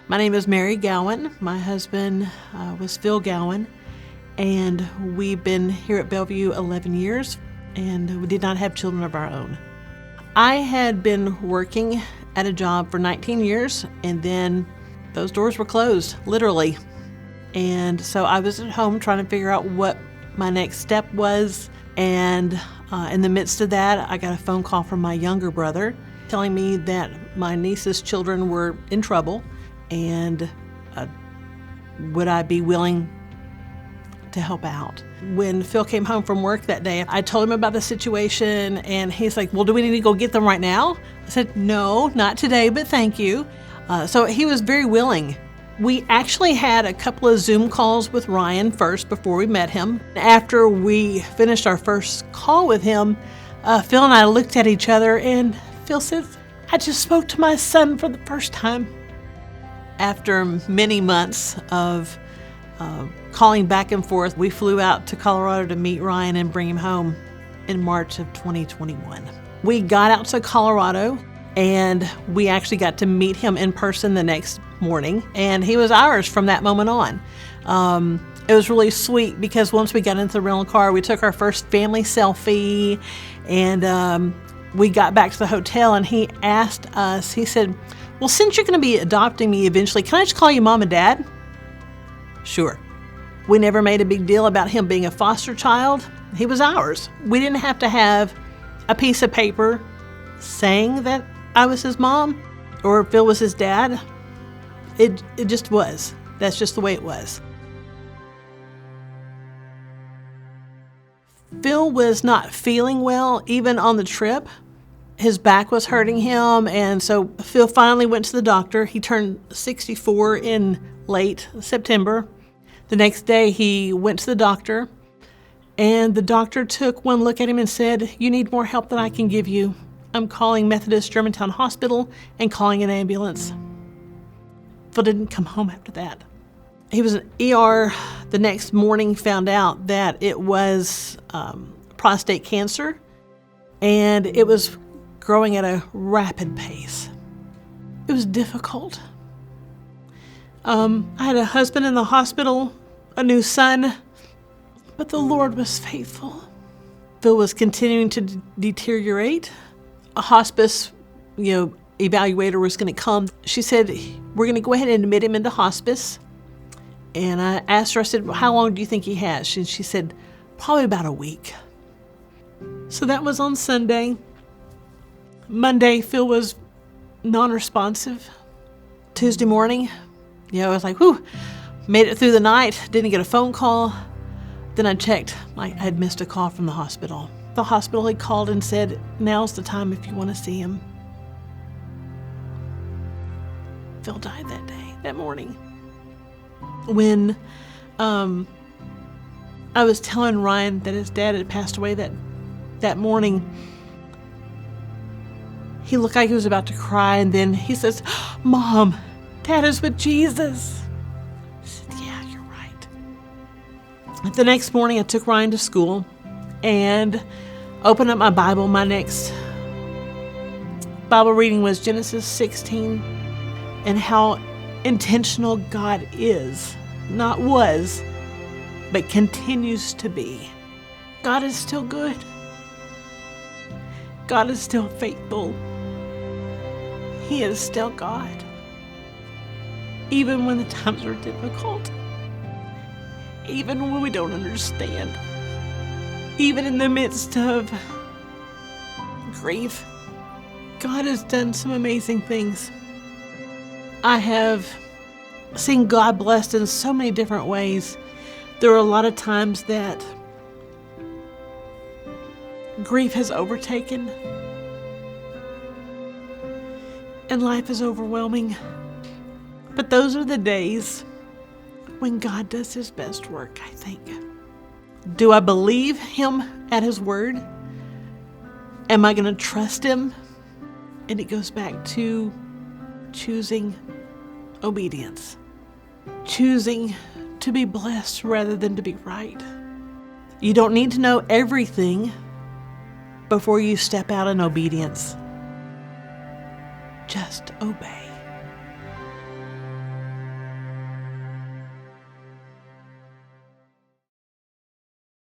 My name is Mary Gowan. My husband was Phil Gowan, and we've been here at Bellevue 11 years, and we did not have children of our own. I had been working at a job for 19 years, and then those doors were closed, literally. And so I was at home trying to figure out what my next step was, and in the midst of that, I got a phone call from my younger brother telling me that my niece's children were in trouble, and would I be willing to help out. When Phil came home from work that day, I told him about the situation, and he's like, well, do we need to go get them right now? I said, no, not today, but thank you. So he was very willing. We actually had a couple of Zoom calls with Ryan first before we met him. After we finished our first call with him, Phil and I looked at each other, and Phil said, I just spoke to my son for the first time. After many months of calling back and forth, we flew out to Colorado to meet Ryan and bring him home in March of 2021. We got out to Colorado, and we actually got to meet him in person the next morning, and he was ours from that moment on. It was really sweet because once we got into the rental car, we took our first family selfie, and we got back to the hotel, and he asked us, he said, well, since you're going to be adopting me eventually, can I just call you Mom and Dad? Sure. We never made a big deal about him being a foster child. He was ours. We didn't have to have a piece of paper saying that I was his mom or Phil was his dad. It just was. That's just the way it was. Phil was not feeling well even on the trip. His back was hurting him, and so Phil finally went to the doctor. He turned 64 in late September. The next day, he went to the doctor, and the doctor took one look at him and said, you need more help than I can give you. I'm calling Methodist Germantown Hospital and calling an ambulance. Phil didn't come home after that. He was in ER the next morning, found out that it was prostate cancer, and it was growing at a rapid pace. It was difficult. I had a husband in the hospital, a new son, but the Lord was faithful. Phil was continuing to deteriorate. A hospice, evaluator was going to come. She said, we're going to go ahead and admit him into hospice. And I asked her, I said, well, how long do you think he has? And she said, probably about a week. So that was on Sunday. Monday, Phil was non-responsive. Tuesday morning, I was like, whew, made it through the night, didn't get a phone call. Then I checked, I had missed a call from the hospital. The hospital had called and said, now's the time if you want to see him. Phil died that morning. When I was telling Ryan that his dad had passed away that morning, he looked like he was about to cry, and then he says, Mom, Dad is with Jesus. I said, yeah, you're right. The next morning, I took Ryan to school and opened up my Bible. My next Bible reading was Genesis 16, and how intentional God is, not was, but continues to be. God is still good. God is still faithful. He is still God. Even when the times are difficult. Even when we don't understand. Even in the midst of grief. God has done some amazing things. I have seen God blessed in so many different ways. There are a lot of times that grief has overtaken, and life is overwhelming. But those are the days when God does his best work, I think. Do I believe him at his word? Am I going to trust him? And it goes back to choosing obedience. Choosing to be blessed rather than to be right. You don't need to know everything before you step out in obedience. Just obey.